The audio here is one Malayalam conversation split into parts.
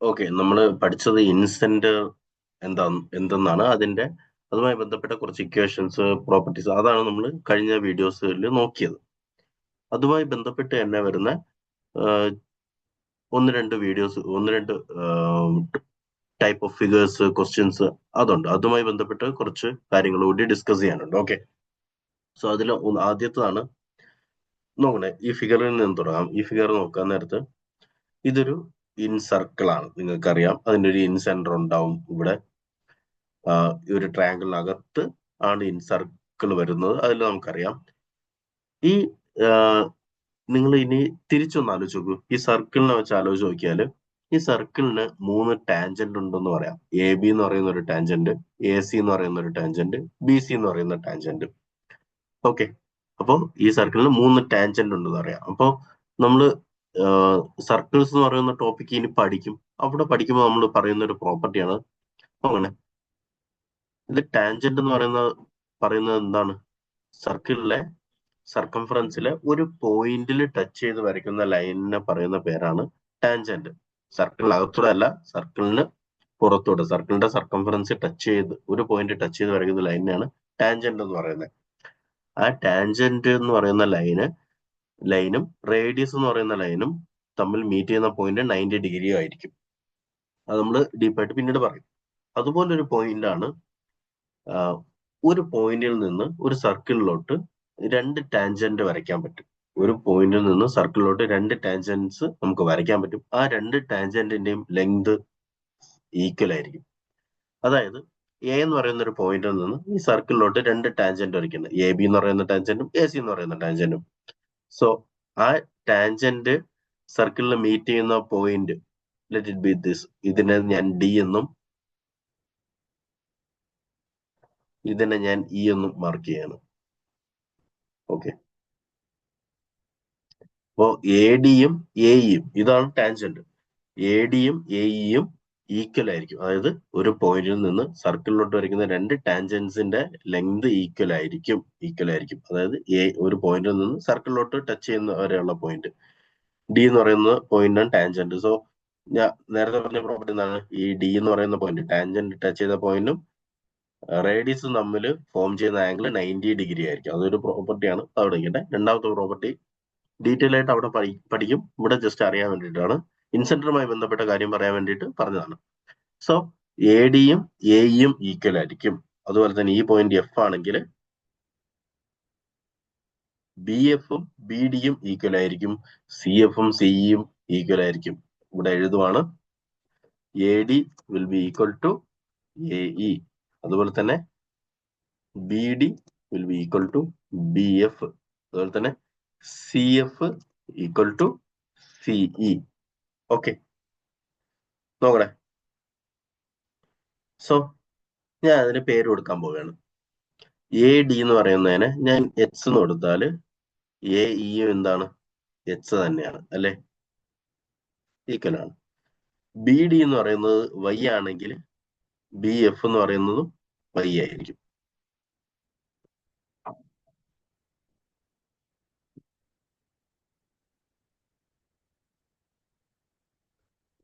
ഓക്കെ, നമ്മൾ പഠിച്ചത് ഇൻസെന്റ് എന്തെന്നാണ് അതുമായി ബന്ധപ്പെട്ട കുറച്ച് ഇക്വേഷൻസ്, പ്രോപ്പർട്ടീസ്, അതാണ് നമ്മൾ കഴിഞ്ഞ വീഡിയോസിൽ നോക്കിയത്. അതുമായി ബന്ധപ്പെട്ട് തന്നെ വരുന്ന ഒന്ന് രണ്ട് ടൈപ്പ് ഓഫ് ഫിഗേഴ്സ്, ക്വസ്റ്റ്യൻസ് അതുണ്ട്. അതുമായി ബന്ധപ്പെട്ട് കുറച്ച് കാര്യങ്ങൾ കൂടി ഡിസ്കസ് ചെയ്യാനുണ്ട്. ഓക്കെ, സോ അതിൽ ആദ്യത്തേതാണ് നോക്കണേ. ഈ ഫിഗറിൽ നിന്ന് തുടങ്ങാം. ഈ ഫിഗർ നോക്കാൻ നേരത്ത് ഇതൊരു ഇൻ സർക്കിൾ ആണ്. നിങ്ങൾക്കറിയാം, അതിൻ്റെ ഒരു ഇൻ സെന്റർ ഉണ്ടാവും ഇവിടെ. ഈ ഒരു ട്രയാങ്കിളിനകത്ത് ആണ് ഇൻ സർക്കിൾ വരുന്നത്. അതിൽ നമുക്കറിയാം. ഈ നിങ്ങൾ ഇനി തിരിച്ചൊന്ന് ആലോചിച്ച് നോക്കൂ. ഈ സർക്കിളിനെ വെച്ച് ആലോചിച്ച് നോക്കിയാൽ ഈ സർക്കിളിന് 3 ടാൻജന്റ് ഉണ്ടെന്ന് പറയാം. എ ബി എന്ന് പറയുന്ന ഒരു ടാൻജന്റ്, എ സി എന്ന് പറയുന്ന ഒരു ടാൻജന്റ്, ബി സി എന്ന് പറയുന്ന ടാൻജന്റ്. ഓക്കെ, അപ്പോൾ ഈ സർക്കിളിന് 3 ടാൻജന്റ് ഉണ്ടെന്ന് പറയാം. അപ്പോൾ നമ്മൾ സർക്കിൾസ് എന്ന് പറയുന്ന ടോപ്പിക്ക് ഇനി പഠിക്കും. അവിടെ പഠിക്കുമ്പോൾ നമ്മൾ പറയുന്ന ഒരു പ്രോപ്പർട്ടിയാണ് അങ്ങനെ. ഇത് ടാൻജന്റ് എന്ന് പറയുന്നത് എന്താണ്? സർക്കിളിലെ സർക്കംഫറൻസിലെ ഒരു പോയിന്റിൽ ടച്ച് ചെയ്ത് വരയ്ക്കുന്ന ലൈനിനെ പറയുന്ന പേരാണ് ടാൻജന്റ്. സർക്കിളിനകത്തൂടെ അല്ല, സർക്കിളിന് പുറത്തൂടെ, സർക്കിളിന്റെ സർക്കംഫറൻസ് ടച്ച് ചെയ്ത് ഒരു പോയിന്റ് ടച്ച് ചെയ്ത് വരയ്ക്കുന്ന ലൈനാണ് ടാൻജന്റ് എന്ന് പറയുന്നത്. ആ ടാൻജന്റ് എന്ന് പറയുന്ന ലൈനും റേഡിയസ് എന്ന് പറയുന്ന ലൈനും തമ്മിൽ മീറ്റ് ചെയ്യുന്ന പോയിന്റ് 90 ഡിഗ്രി ആയിരിക്കും. അത് നമ്മൾ ഡീപ്പായിട്ട് പിന്നീട് പറയും. അതുപോലൊരു പോയിന്റ് ആണ് ഒരു പോയിന്റിൽ നിന്ന് ഒരു സർക്കിളിലോട്ട് 2 ടാൻജന്റ് വരയ്ക്കാൻ പറ്റും. ഒരു പോയിന്റിൽ നിന്ന് സർക്കിളിലോട്ട് 2 ടാൻജന്റ്സ് നമുക്ക് വരയ്ക്കാൻ പറ്റും. ആ 2 ടാൻജന്റിന്റെയും ലെങ്ത് ഈക്വൽ ആയിരിക്കും. അതായത് എ എന്ന് പറയുന്ന ഒരു പോയിന്റിൽ നിന്ന് ഈ സർക്കിളിലോട്ട് 2 ടാൻജന്റ് വരയ്ക്കുന്നത്, എ ബി എന്ന് പറയുന്ന ടാൻജന്റും എ സി എന്ന് പറയുന്ന ടാൻജന്റും. സോ ആ ടാൻജന്റ് സർക്കിളിൽ മീറ്റ് ചെയ്യുന്ന point, let it be this, ഇതിനെ ഞാൻ ഡി എന്നും ഇതിനെ ഞാൻ ഇ എന്നും മാർക്ക് ചെയ്യാണ്. ഓക്കെ, അപ്പോ എ ഡിയും എയും ഇതാണ് ടാൻജന്റ്. എ ഡിയും എയും ഈക്വൽ ആയിരിക്കും. അതായത് ഒരു പോയിന്റിൽ നിന്ന് സർക്കിളിലോട്ട് വരയ്ക്കുന്ന 2 ടാൻജൻസിന്റെ ലെങ്ത് ഈക്വൽ ആയിരിക്കും. അതായത് ഒരു പോയിന്റിൽ നിന്ന് സർക്കിളിലോട്ട് ടച്ച് ചെയ്യുന്ന വരെയുള്ള പോയിന്റ്, ഡി എന്ന് പറയുന്ന പോയിന്റാണ് ടാൻജന്റ്. സോ ഞാൻ നേരത്തെ പറഞ്ഞ പ്രോപ്പർട്ടി എന്താണ്? ഈ ഡി എന്ന് പറയുന്ന പോയിന്റ്, ടാൻജന്റ് ടച്ച് ചെയ്ത പോയിന്റും റേഡിയസും തമ്മിൽ ഫോം ചെയ്യുന്ന ആംഗിൾ 90 ഡിഗ്രി ആയിരിക്കും. അതൊരു പ്രോപ്പർട്ടിയാണ്. അവിടെ ഇരിക്കട്ടെ. രണ്ടാമത്തെ പ്രോപ്പർട്ടി ഡീറ്റെയിൽ ആയിട്ട് അവിടെ പഠിക്കും. ഇവിടെ ജസ്റ്റ് അറിയാൻ വേണ്ടിയിട്ടാണ്, ഇൻസെന്ററുമായി ബന്ധപ്പെട്ട കാര്യം പറയാൻ വേണ്ടിയിട്ട് പറഞ്ഞതാണ്. സോ എ ഡിയും എയും ഈക്വൽ ആയിരിക്കും. അതുപോലെ തന്നെ ഈ പോയിന്റ് എഫ് ആണെങ്കിൽ ബി എഫും ബി ഡിയും ഈക്വൽ ആയിരിക്കും. സി എഫും സിയും ഈക്വൽ ആയിരിക്കും. ഇവിടെ എഴുതുവാണ്, A D will be equal to A E. അതുപോലെ തന്നെ B D will be equal to B F. അതുപോലെ തന്നെ C F equal to C E. Okay, നോക്കണേ. സോ ഞാൻ അതിന് പേര് കൊടുക്കാൻ പോവുകയാണ്. എ ഡി എന്ന് പറയുന്നതിനെ ഞാൻ എച്ച് എന്ന് കൊടുത്താൽ എ ഇയും എന്താണ്? എച്ച് തന്നെയാണ്, അല്ലെ? ഈക്വൽ ആണ്. ബി ഡി എന്ന് പറയുന്നത് വൈ ആണെങ്കിൽ ബി എഫ് എന്ന് പറയുന്നതും വൈ ആയിരിക്കും.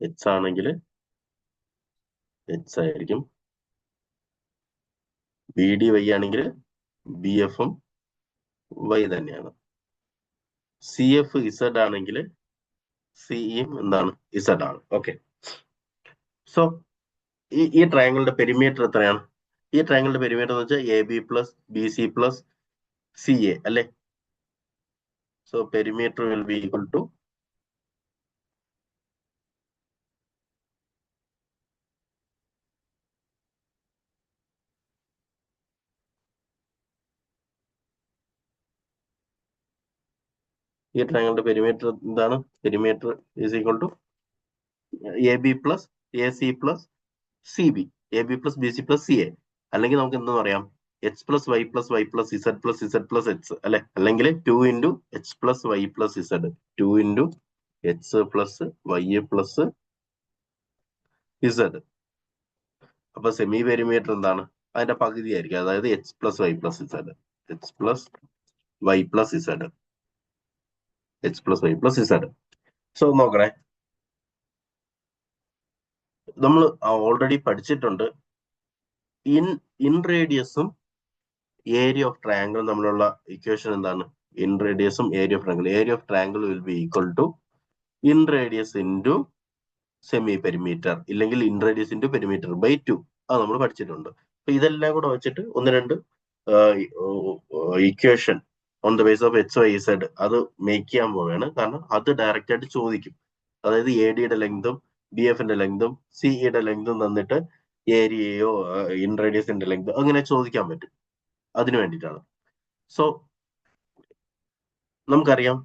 എച്ച് ആണെങ്കിൽ എച്ച് ആയിരിക്കും. ബി ഡി വൈ ആണെങ്കിൽ ബി എഫും വൈ തന്നെയാണ്. സി എഫ് ഇസഡ് ആണെങ്കിൽ സിഇയും എന്താണ്? ഇസഡ് ആണ്. ഓക്കെ, സോ ഈ ട്രയാങ്കിളിന്റെ പെരിമീറ്റർ എത്രയാണ്? ഈ ട്രയാങ്കിളിന്റെ പെരിമീറ്റർ എന്ന് വെച്ചാൽ A B plus B C plus C A, അല്ലെ? So perimeter will be equal to ഈ ട്രയാങ്കിളിന്റെ പെരിമീറ്റർ എന്താണ്? Perimeter is equal to A B plus A C plus C B, A B plus B C plus C A. അല്ലെങ്കിൽ നമുക്ക് എന്തെന്ന് പറയാം? H plus Y plus Y plus Z plus Z plus H, അല്ലെ? അല്ലെങ്കിൽ 2 into H plus Y plus Z, 2 into H plus Y plus Z. അപ്പൊ സെമി പെരിമീറ്റർ എന്താണ്? അതിന്റെ പകുതി ആയിരിക്കും. അതായത് H plus Y plus Z, H plus Y plus Z, H plus Y plus Z. So നോക്കണേ, നമ്മൾ ഓൾറെഡി പഠിച്ചിട്ടുണ്ട്. ഇൻ റേഡിയസും ഏരിയ ഓഫ് ട്രയാങ്കിൾ തമ്മിലുള്ള ഇക്വേഷൻ എന്താണ്? ഇൻ റേഡിയസും area of triangle. Area of triangle will be equal to in radius into semi perimeter, ഇല്ലെങ്കിൽ in radius into perimeter by 2. അത് നമ്മൾ പഠിച്ചിട്ടുണ്ട്. അപ്പൊ ഇതെല്ലാം കൂടെ വെച്ചിട്ട് ഒന്ന് രണ്ട് equation on the base of H Y Z അത് മേക്ക് ചെയ്യാൻ പോവുകയാണ്. കാരണം അത് ഡയറക്റ്റ് ആയിട്ട് ചോദിക്കും. അതായത് എ ഡിയുടെ ലെങ്തും ബി എഫിന്റെ ലെങ്തും സിഇയുടെ ലെങ്തും തന്നിട്ട് ഏരിയയോ ഇൻ റേഡിയസിന്റെ ലെങ്ത് അങ്ങനെ ചോദിക്കാൻ പറ്റും. അതിനു വേണ്ടിയിട്ടാണ്. സോ നമുക്കറിയാം,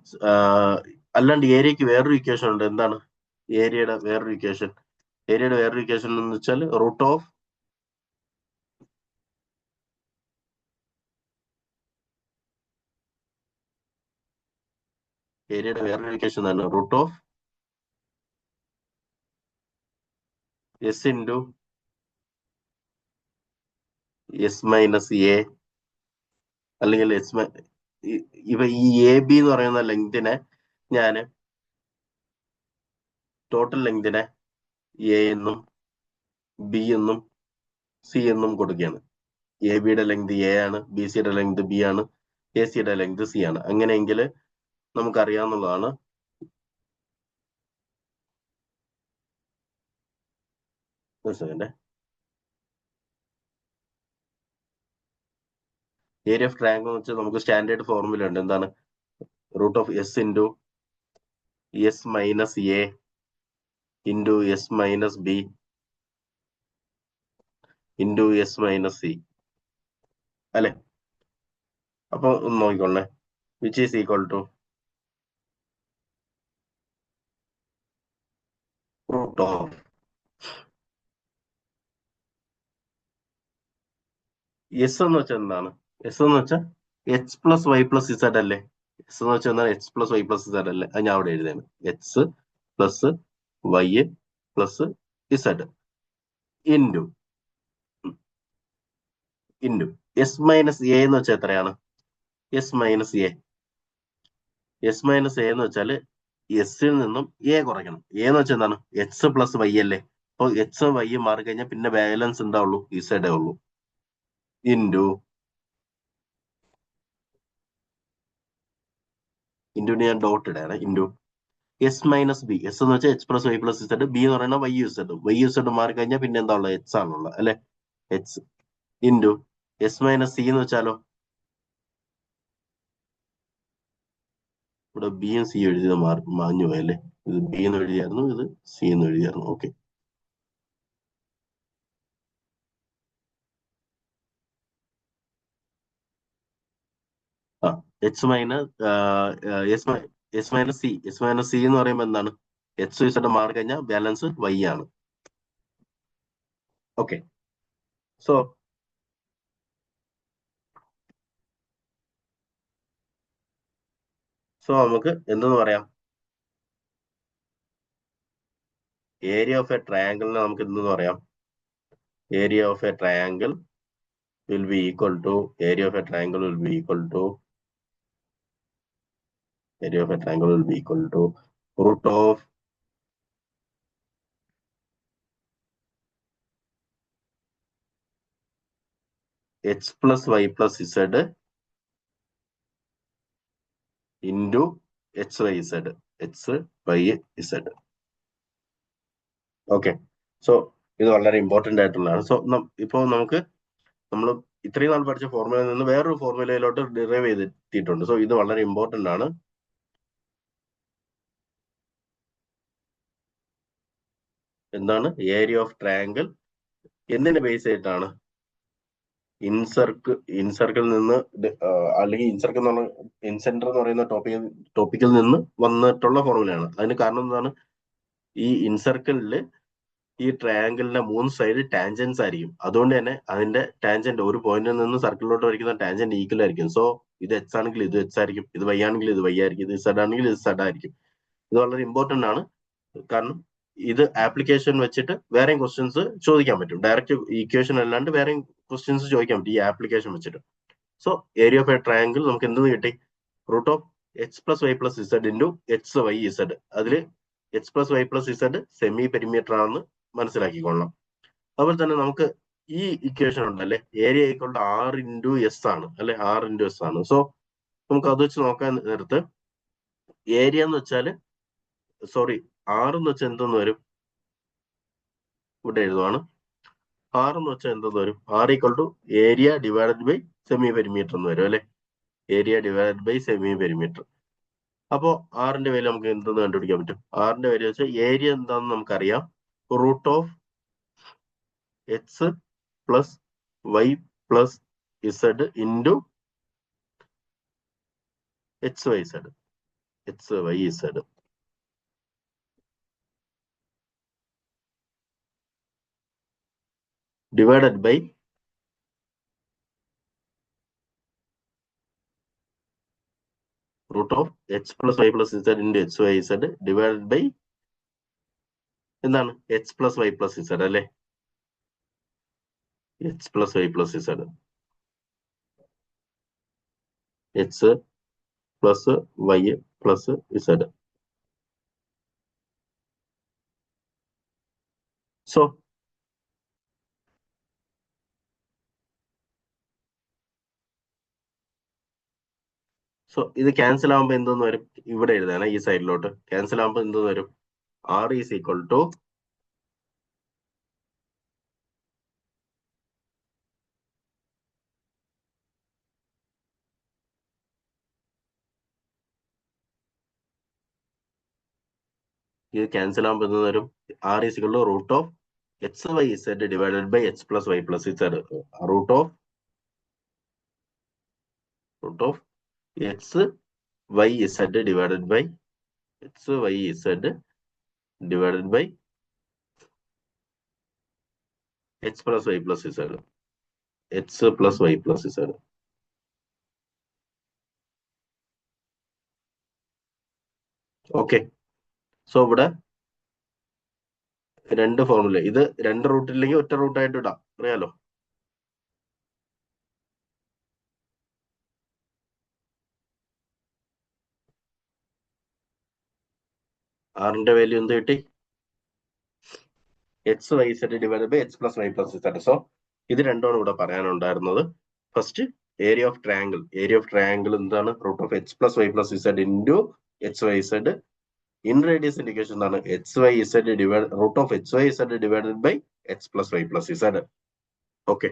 അല്ലാണ്ട് ഏരിയക്ക് വേറൊരു ഇക്വേഷൻ ഉണ്ട്. എന്താണ് ഏരിയയുടെ വേറൊരു ഇക്വേഷൻ? ഏരിയയുടെ വേറൊരു ഇക്വേഷൻ എന്ന് വെച്ചാൽ റൂട്ട് ഓഫ് ഏരിയയുടെ വേറൊരു ഇക്വേഷൻ തന്നെ root of S into S minus A, അല്ലെങ്കിൽ ഇവ ഈ എ ബി എന്ന് പറയുന്ന ലെങ്തിനെ ഞാൻ ടോട്ടൽ ലെങ്തിനെ എ എന്നും ബി എന്നും സി എന്നും കൊടുക്കുകയാണ്. എ ബിയുടെ ലെങ്ത് എ ആണ്, ബി സിയുടെ ലെങ്ത് ബി ആണ്, എ സിയുടെ ലെങ്ത് സി ആണ്. അങ്ങനെയെങ്കിൽ നമുക്കറിയാവുന്നതാണ് ഒരു സെക്കൻഡ്. ഏരിയ ഓഫ് ട്രയാങ്കിൾ എന്ന് വെച്ചാൽ നമുക്ക് സ്റ്റാൻഡേർഡ് ഫോർമുല ഉണ്ട്. എന്താണ്? Root of S into S minus A into S minus B into S minus C അല്ലെ? അപ്പൊ ഒന്ന് നോക്കിക്കൊള്ളേ, which is equal to root of S എന്ന് വെച്ചാൽ എന്താണ്? എസ് എന്ന് വെച്ചാൽ X plus Y plus Z അല്ലേ? എസ് എന്ന് വെച്ചാൽ എന്താണ്? X plus Y plus Z അല്ലേ? അത് ഞാൻ അവിടെ എഴുതിയാണ്. X plus Y plus Z into S minus A എന്ന് വെച്ചാൽ എത്രയാണ്? എസ് മൈനസ് എ എന്ന് വെച്ചാൽ എസിൽ നിന്നും എ കുറയ്ക്കണം. എ എന്ന് വെച്ചാൽ എന്താണ്? എക്സ് പ്ലസ് വൈ അല്ലേ? അപ്പൊ എക്സ് വൈ മാറി കഴിഞ്ഞാൽ പിന്നെ ബാലൻസ് ഉണ്ടാവുള്ളൂ ഇസഡേ ഉള്ളൂ. ഇൻറ്റു ഞാൻ ഡോട്ട് ഇടാണ്. Into S minus B. S എന്ന് വെച്ചാൽ H plus Y plus Z, B എന്ന് പറയുന്നത് വൈ ഇസഡ്. വൈ ഇസഡ് മാറി കഴിഞ്ഞാൽ പിന്നെ എന്താ ഉള്ളത്? എക്സ് ആണുള്ളത് അല്ലെ? X into S minus C എന്ന് വെച്ചാലോ? ഇവിടെ ബിയും സി എഴുതിയത് മാഞ്ഞു പോയല്ലേ? ഇത് ബി എന്ന് എഴുതിയായിരുന്നു, ഇത് സി എന്ന് എഴുതിയായിരുന്നു. ഓക്കെ, ആ H minus S minus C. S minus C എന്ന് പറയുമ്പോൾ എന്താണ്? എക്സ് ഇസഡ് മാറി കഴിഞ്ഞാൽ ബാലൻസ് വൈ ആണ്. ഓക്കെ, സോ നമുക്ക് എന്തെന്ന് പറയാം? ഏരിയ ഓഫ് എ ട്രയാങ്കിളിനെ നമുക്ക് എന്തെന്ന് പറയാം? Area of a triangle will be equal to area of a triangle will be equal to root of x plus y plus z into x y z. Okay, so ഇത് വളരെ ഇമ്പോർട്ടന്റ് ആയിട്ടുള്ളതാണ്. സോ ഇപ്പോൾ നമ്മൾ ഇത്രയും നാൾ പഠിച്ച ഫോർമുലയിൽ നിന്ന് വേറൊരു ഫോർമുലയിലോട്ട് ഡിറൈവ് ചെയ്തെത്തിയിട്ടുണ്ട്. സോ ഇത് വളരെ ഇമ്പോർട്ടന്റ് ആണ്. എന്താണ് ഏരിയ ഓഫ് ട്രയാങ്കിൾ? എന്തിന്റെ ബേസ് ആയിട്ടാണ്? ഇൻസർക്കിൾ നിന്ന് അല്ലെങ്കിൽ ഇൻസെന്റർ എന്ന് പറയുന്ന ടോപ്പിക്കിൽ നിന്ന് വന്നിട്ടുള്ള ഫോർമുലയാണ്. അതിന് കാരണം എന്താണ്? ഈ ഇൻസർക്കിളില് ഈ ട്രയാങ്കിളിന്റെ 3 സൈഡ് ടാൻജൻസ് ആയിരിക്കും. അതുകൊണ്ട് തന്നെ അതിന്റെ ടാൻജന്റ് ഒരു പോയിന്റിൽ നിന്ന് സർക്കിളിലോട്ട് വരയ്ക്കുന്ന ടാൻജന്റ് ഈക്വൽ ആയിരിക്കും. സോ ഇത് എക്സ് ആണെങ്കിൽ ഇത് എക്സ് ആയിരിക്കും, ഇത് വൈ ആണെങ്കിൽ ഇത് വൈ ആയിരിക്കും, ഇത് സെഡ് ആണെങ്കിൽ ഇത് സെഡ് ആയിരിക്കും. ഇത് വളരെ ഇമ്പോർട്ടന്റ് ആണ്. കാരണം ഇത് ആപ്ലിക്കേഷൻ വെച്ചിട്ട് വേറെയും ക്വസ്റ്റ്യൻസ് ചോദിക്കാൻ പറ്റും. ഡയറക്റ്റ് ഈക്വേഷൻ അല്ലാണ്ട് വേറെയും ക്വസ്റ്റ്യൻസ് ചോദിക്കാൻ പറ്റും ഈ ആപ്ലിക്കേഷൻ വെച്ചിട്ട്. So area of a triangle നമുക്ക് എന്ത് കിട്ടി? Root of X plus Y plus Z into X Y Z. അതിൽ X plus Y plus Z semi perimeter ആണെന്ന് മനസ്സിലാക്കിക്കൊള്ളണം. അതുപോലെ തന്നെ നമുക്ക് ഈ ഇക്വേഷൻ ഉണ്ടല്ലേ, area equal to R into S ആണ് അല്ലെ, ആർ ഇൻറ്റു എസ് ആണ്. സോ നമുക്ക് അത് വെച്ച് നോക്കാൻ നേരത്ത് ഏരിയ എന്ന് വെച്ചാല് സോറി ആർ എന്ന് വെച്ചാൽ എന്തെന്ന് വരും, ഇവിടെ എഴുതുവാണ്. ആർ എന്ന് വെച്ചാൽ എന്തെന്ന് വരും, R equal to area divided by semi perimeter എന്ന് വരും അല്ലെ, area divided by semi perimeter. അപ്പോ ആറിന്റെ വാല്യൂ നമുക്ക് എന്തെന്ന് കണ്ടുപിടിക്കാൻ പറ്റും? ആറിന്റെ വാല്യൂ വെച്ചാൽ ഏരിയ എന്താണെന്ന് നമുക്കറിയാം, root of X plus Y plus Z into X Y Z, X Y Z. divided by root of x plus y plus z into x y z divided by എന്താണ് x plus y plus z അല്ലേ, x plus y plus z, x plus y plus z. So ഇത് ക്യാൻസൽ ആകുമ്പോൾ എന്തെന്ന് വരും, ഇവിടെ എഴുതാണ് ഈ സൈഡിലോട്ട്. ക്യാൻസൽ ആകുമ്പോൾ എന്തെന്ന് വരും, ആർ ഈസ് ഈക്വൽ ടു ഇത് ക്യാൻസൽ ആകുമ്പോൾ എന്തെന്ന് വരും, R is equal to root of X Y Z divided by X plus Y plus Z, root of X Y Z divided by X Y Z divided by X plus Y plus Z, X plus Y plus Z. Okay, so ഇവിടെ രണ്ട് ഫോർമുല, ഇത് രണ്ട് റൂട്ടില്ലെങ്കിൽ ഒറ്റ റൂട്ടായിട്ട് ഇടാം, അറിയാലോ. ആറിന്റെ വാല്യൂ എന്ത് കിട്ടി, X Y Z divide by X plus Y plus Z. So ഇത് രണ്ടാണ് ഇവിടെ പറയാനുണ്ടായിരുന്നത്. First area of triangle, area of triangle എന്താണ്, root of X plus Y plus Z into X Y Z. In radius indication എന്താണ്, X Y Z divide root of X Y Z divided by X plus Y plus Z. Okay.